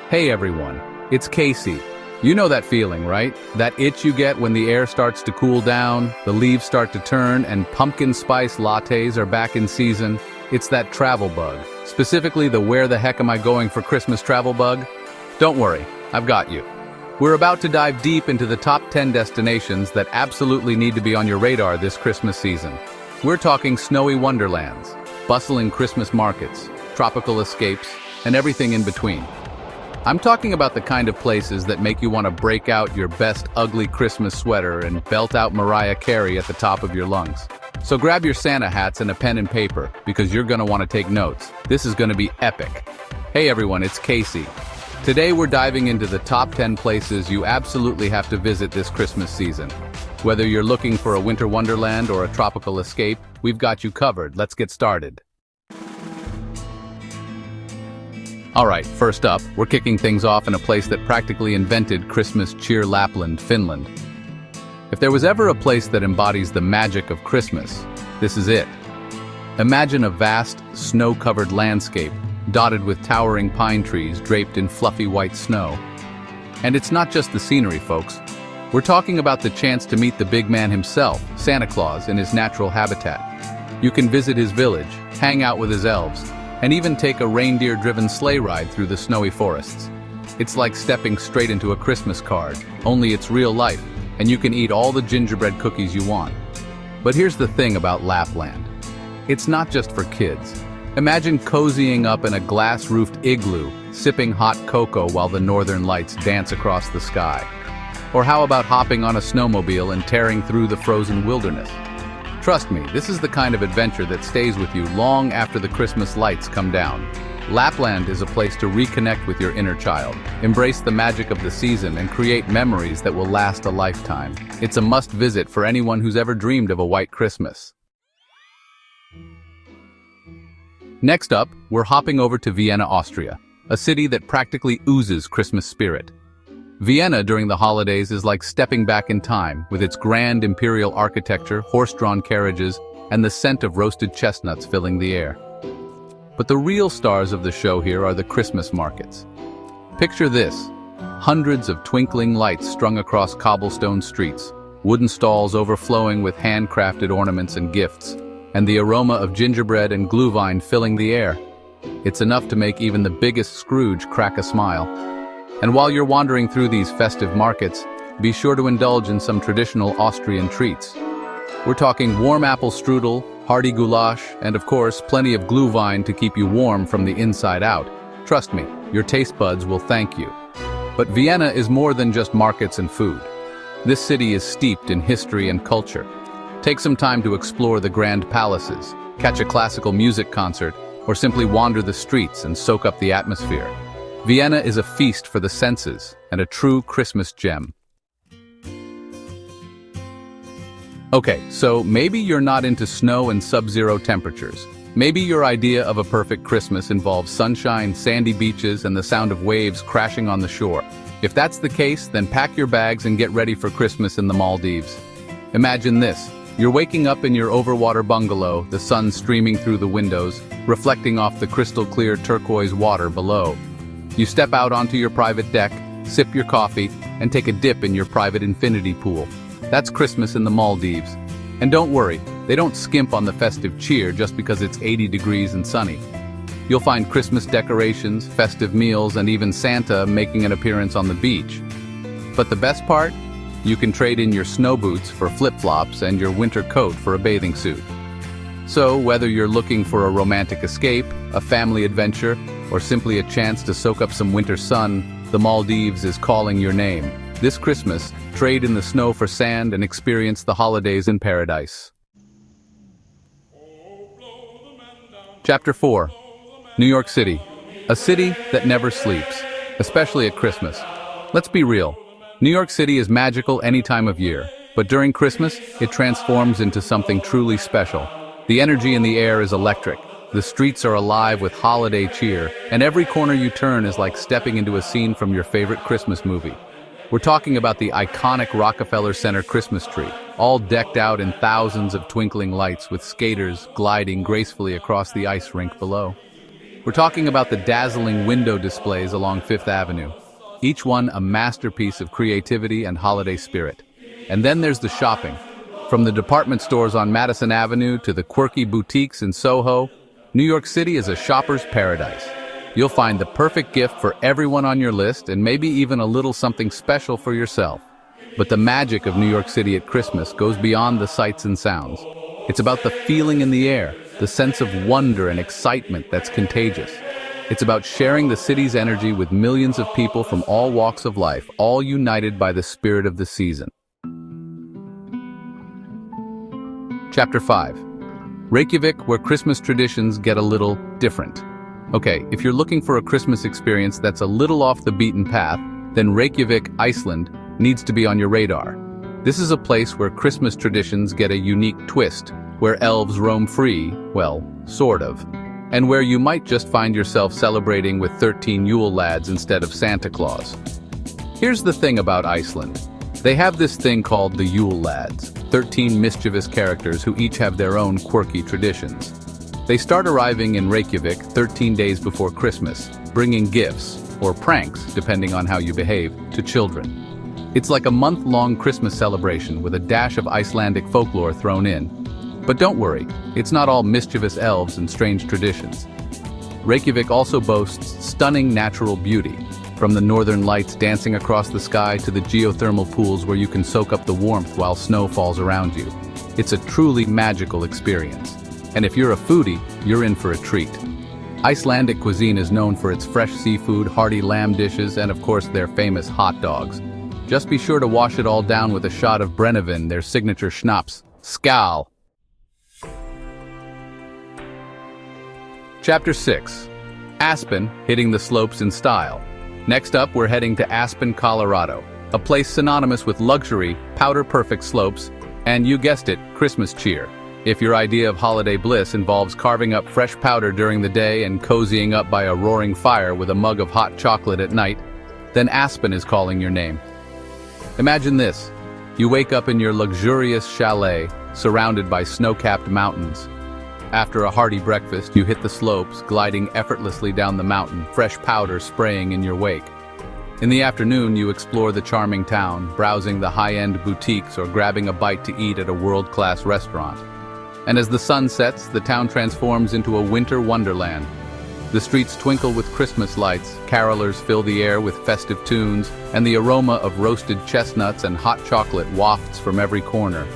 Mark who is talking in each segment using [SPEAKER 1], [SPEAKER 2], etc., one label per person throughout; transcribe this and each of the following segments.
[SPEAKER 1] Hey everyone, it's Casey. You know that feeling, right? That itch you get when the air starts to cool down, the leaves start to turn, and pumpkin spice lattes are back in season. It's that travel bug, specifically the where the heck am I going for Christmas travel bug? Don't worry, I've got you. We're about to dive deep into the top 10 destinations that absolutely need to be on your radar this Christmas season. We're talking snowy wonderlands, bustling Christmas markets, tropical escapes, and everything in between. I'm talking about the kind of places that make you want to break out your best ugly Christmas sweater and belt out Mariah Carey at the top of your lungs. So grab your Santa hats and a pen and paper, because you're going to want to take notes. This is going to be epic. Hey everyone, it's Casey. Today we're diving into the top 10 places you absolutely have to visit this Christmas season. Whether you're looking for a winter wonderland or a tropical escape, we've got you covered. Let's get started. Alright, first up, we're kicking things off in a place that practically invented Christmas cheer, Lapland, Finland. If there was ever a place that embodies the magic of Christmas, this is it. Imagine a vast, snow-covered landscape, dotted with towering pine trees draped in fluffy white snow. And it's not just the scenery, folks. We're talking about the chance to meet the big man himself, Santa Claus, in his natural habitat. You can visit his village, hang out with his elves, and even take a reindeer-driven sleigh ride through the snowy forests. It's like stepping straight into a Christmas card, only it's real life, and you can eat all the gingerbread cookies you want. But here's the thing about Lapland. It's not just for kids. Imagine cozying up in a glass-roofed igloo, sipping hot cocoa while the northern lights dance across the sky. Or how about hopping on a snowmobile and tearing through the frozen wilderness? Trust me, this is the kind of adventure that stays with you long after the Christmas lights come down. Lapland is a place to reconnect with your inner child, embrace the magic of the season, and create memories that will last a lifetime. It's a must-visit for anyone who's ever dreamed of a white Christmas. Next up, we're hopping over to Vienna, Austria, a city that practically oozes Christmas spirit. Vienna during the holidays is like stepping back in time, with its grand imperial architecture, horse-drawn carriages, and the scent of roasted chestnuts filling the air. But the real stars of the show here are the Christmas markets. Picture this: hundreds of twinkling lights strung across cobblestone streets, wooden stalls overflowing with handcrafted ornaments and gifts, and the aroma of gingerbread and glühwein filling the air. It's enough to make even the biggest Scrooge crack a smile. And while you're wandering through these festive markets, be sure to indulge in some traditional Austrian treats. We're talking warm apple strudel, hearty goulash, and of course, plenty of glühwein to keep you warm from the inside out. Trust me, your taste buds will thank you. But Vienna is more than just markets and food. This city is steeped in history and culture. Take some time to explore the grand palaces, catch a classical music concert, or simply wander the streets and soak up the atmosphere. Vienna is a feast for the senses and a true Christmas gem. Okay, so maybe you're not into snow and sub-zero temperatures. Maybe your idea of a perfect Christmas involves sunshine, sandy beaches, and the sound of waves crashing on the shore. If that's the case, then pack your bags and get ready for Christmas in the Maldives. Imagine this. You're waking up in your overwater bungalow, the sun streaming through the windows, reflecting off the crystal-clear turquoise water below. You step out onto your private deck, sip your coffee, and take a dip in your private infinity pool. That's Christmas in the Maldives. And don't worry, they don't skimp on the festive cheer just because it's 80 degrees and sunny. You'll find Christmas decorations, festive meals, and even Santa making an appearance on the beach. But the best part? You can trade in your snow boots for flip-flops and your winter coat for a bathing suit. So, whether you're looking for a romantic escape, a family adventure, or simply a chance to soak up some winter sun, the Maldives is calling your name. This Christmas, trade in the snow for sand and experience the holidays in paradise. Chapter 4. New York City. A city that never sleeps, especially at Christmas. Let's be real. New York City is magical any time of year, but during Christmas, it transforms into something truly special. The energy in the air is electric. The streets are alive with holiday cheer, and every corner you turn is like stepping into a scene from your favorite Christmas movie. We're talking about the iconic Rockefeller Center Christmas tree, all decked out in thousands of twinkling lights with skaters gliding gracefully across the ice rink below. We're talking about the dazzling window displays along Fifth Avenue, each one a masterpiece of creativity and holiday spirit. And then there's the shopping. From the department stores on Madison Avenue to the quirky boutiques in Soho, New York City is a shopper's paradise. You'll find the perfect gift for everyone on your list and maybe even a little something special for yourself. But the magic of New York City at Christmas goes beyond the sights and sounds. It's about the feeling in the air, the sense of wonder and excitement that's contagious. It's about sharing the city's energy with millions of people from all walks of life, all united by the spirit of the season. Chapter 5. Reykjavik, where Christmas traditions get a little different. Okay, if you're looking for a Christmas experience that's a little off the beaten path, then Reykjavik, Iceland, needs to be on your radar. This is a place where Christmas traditions get a unique twist, where elves roam free, well, sort of, and where you might just find yourself celebrating with 13 Yule lads instead of Santa Claus. Here's the thing about Iceland. They have this thing called the Yule lads, 13 mischievous characters who each have their own quirky traditions. They start arriving in Reykjavik 13 days before Christmas, bringing gifts, or pranks, depending on how you behave, to children. It's like a month-long Christmas celebration with a dash of Icelandic folklore thrown in. But don't worry, it's not all mischievous elves and strange traditions. Reykjavik also boasts stunning natural beauty, from the northern lights dancing across the sky to the geothermal pools where you can soak up the warmth while snow falls around you. It's a truly magical experience. And if you're a foodie, you're in for a treat. Icelandic cuisine is known for its fresh seafood, hearty lamb dishes, and of course their famous hot dogs. Just be sure to wash it all down with a shot of Brennivin, their signature schnapps. Skål! Chapter 6. Aspen, hitting the slopes in style. Next up, we're heading to Aspen, Colorado, a place synonymous with luxury, powder-perfect slopes, and you guessed it, Christmas cheer. If your idea of holiday bliss involves carving up fresh powder during the day and cozying up by a roaring fire with a mug of hot chocolate at night, then Aspen is calling your name. Imagine this. You wake up in your luxurious chalet, surrounded by snow-capped mountains. After a hearty breakfast, you hit the slopes, gliding effortlessly down the mountain, fresh powder spraying in your wake. In the afternoon, you explore the charming town, browsing the high-end boutiques or grabbing a bite to eat at a world-class restaurant. And as the sun sets, the town transforms into a winter wonderland. The streets twinkle with Christmas lights, carolers fill the air with festive tunes, and the aroma of roasted chestnuts and hot chocolate wafts from every corner.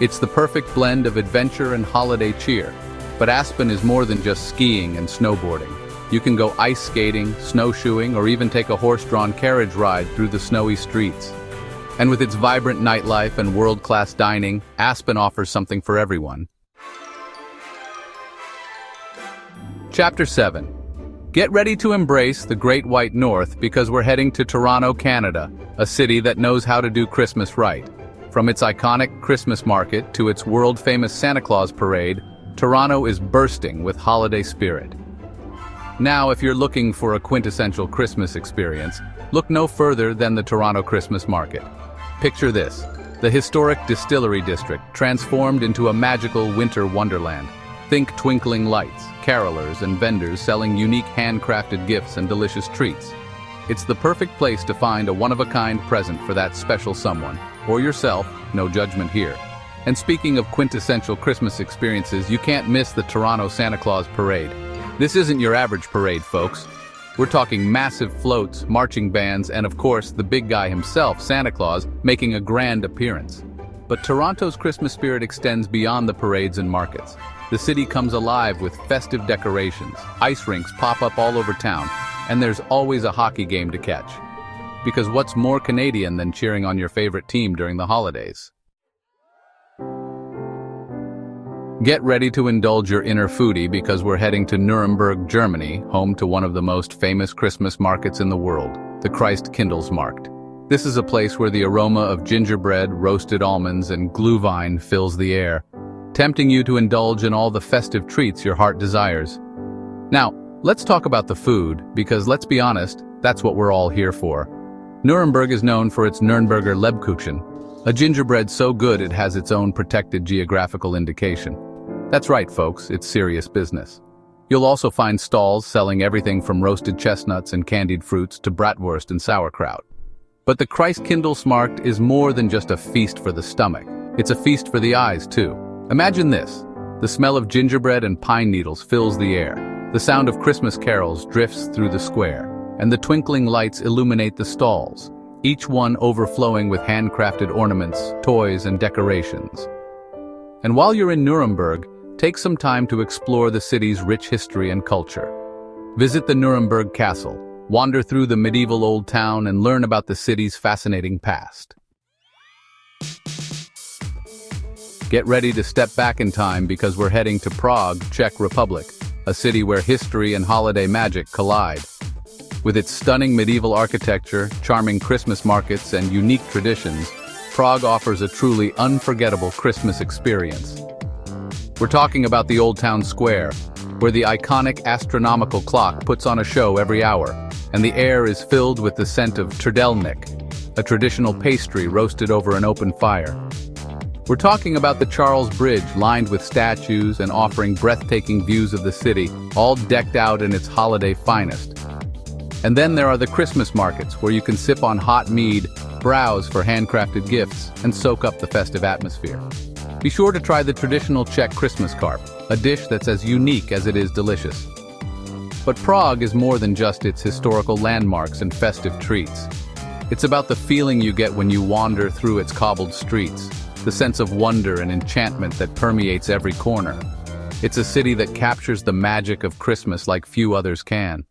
[SPEAKER 1] It's the perfect blend of adventure and holiday cheer. But Aspen is more than just skiing and snowboarding. You can go ice skating, snowshoeing, or even take a horse-drawn carriage ride through the snowy streets. And with its vibrant nightlife and world-class dining, Aspen offers something for everyone. Chapter 7. Get ready to embrace the Great White North because we're heading to Toronto, Canada, a city that knows how to do Christmas right. From its iconic Christmas market to its world-famous Santa Claus parade, Toronto is bursting with holiday spirit. Now, if you're looking for a quintessential Christmas experience, look no further than the Toronto Christmas Market. Picture this, the historic distillery district transformed into a magical winter wonderland. Think twinkling lights, carolers, and vendors selling unique handcrafted gifts and delicious treats. It's the perfect place to find a one-of-a-kind present for that special someone, or yourself, no judgment here. And speaking of quintessential Christmas experiences, you can't miss the Toronto Santa Claus Parade. This isn't your average parade, folks. We're talking massive floats, marching bands, and of course, the big guy himself, Santa Claus, making a grand appearance. But Toronto's Christmas spirit extends beyond the parades and markets. The city comes alive with festive decorations, ice rinks pop up all over town, and there's always a hockey game to catch. Because what's more Canadian than cheering on your favorite team during the holidays? Get ready to indulge your inner foodie because we're heading to Nuremberg, Germany, home to one of the most famous Christmas markets in the world, the Christkindlesmarkt. This is a place where the aroma of gingerbread, roasted almonds, and glühwein fills the air, tempting you to indulge in all the festive treats your heart desires. Now, let's talk about the food, because let's be honest, that's what we're all here for. Nuremberg is known for its Nürnberger Lebkuchen, a gingerbread so good it has its own protected geographical indication. That's right, folks, it's serious business. You'll also find stalls selling everything from roasted chestnuts and candied fruits to bratwurst and sauerkraut. But the Christkindlesmarkt is more than just a feast for the stomach. It's a feast for the eyes, too. Imagine this. The smell of gingerbread and pine needles fills the air. The sound of Christmas carols drifts through the square, and the twinkling lights illuminate the stalls, each one overflowing with handcrafted ornaments, toys, and decorations. And while you're in Nuremberg, take some time to explore the city's rich history and culture. Visit the Nuremberg Castle, wander through the medieval old town, and learn about the city's fascinating past. Get ready to step back in time because we're heading to Prague, Czech Republic, a city where history and holiday magic collide. With its stunning medieval architecture, charming Christmas markets, and unique traditions, Prague offers a truly unforgettable Christmas experience. We're talking about the Old Town Square, where the iconic astronomical clock puts on a show every hour, and the air is filled with the scent of trdelnik, a traditional pastry roasted over an open fire. We're talking about the Charles Bridge, lined with statues and offering breathtaking views of the city, all decked out in its holiday finest. And then there are the Christmas markets, where you can sip on hot mead, browse for handcrafted gifts, and soak up the festive atmosphere. Be sure to try the traditional Czech Christmas carp, a dish that's as unique as it is delicious. But Prague is more than just its historical landmarks and festive treats. It's about the feeling you get when you wander through its cobbled streets, the sense of wonder and enchantment that permeates every corner. It's a city that captures the magic of Christmas like few others can.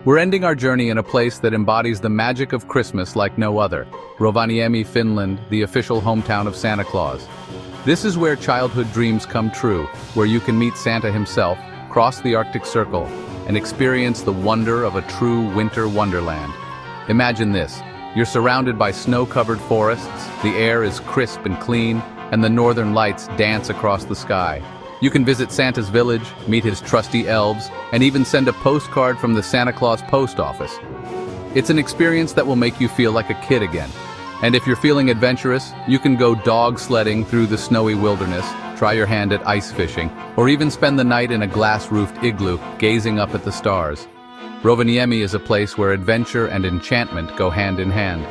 [SPEAKER 1] We're ending our journey in a place that embodies the magic of Christmas like no other, Rovaniemi, Finland, the official hometown of Santa Claus. This is where childhood dreams come true, where you can meet Santa himself, cross the Arctic Circle, and experience the wonder of a true winter wonderland. Imagine this. You're surrounded by snow-covered forests, the air is crisp and clean, and the northern lights dance across the sky. You can visit Santa's village, meet his trusty elves, and even send a postcard from the Santa Claus post office. It's an experience that will make you feel like a kid again. And if you're feeling adventurous, you can go dog sledding through the snowy wilderness, try your hand at ice fishing, or even spend the night in a glass-roofed igloo, gazing up at the stars. Rovaniemi is a place where adventure and enchantment go hand in hand.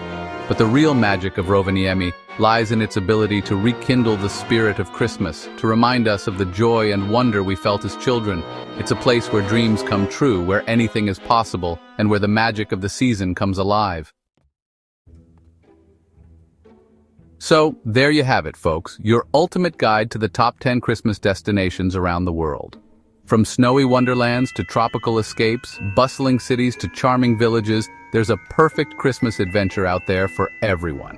[SPEAKER 1] But the real magic of Rovaniemi lies in its ability to rekindle the spirit of Christmas, to remind us of the joy and wonder we felt as children. It's a place where dreams come true, where anything is possible, and where the magic of the season comes alive. So, there you have it, folks, your ultimate guide to the top 10 Christmas destinations around the world. From snowy wonderlands to tropical escapes, bustling cities to charming villages, there's a perfect Christmas adventure out there for everyone.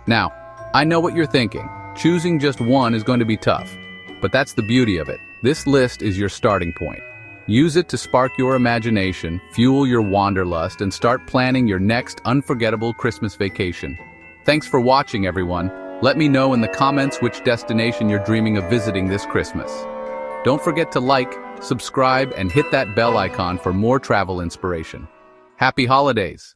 [SPEAKER 1] Now, I know what you're thinking. Choosing just one is going to be tough. But that's the beauty of it. This list is your starting point. Use it to spark your imagination, fuel your wanderlust, and start planning your next unforgettable Christmas vacation. Thanks for watching, everyone. Let me know in the comments which destination you're dreaming of visiting this Christmas. Don't forget to like, subscribe, and hit that bell icon for more travel inspiration. Happy holidays!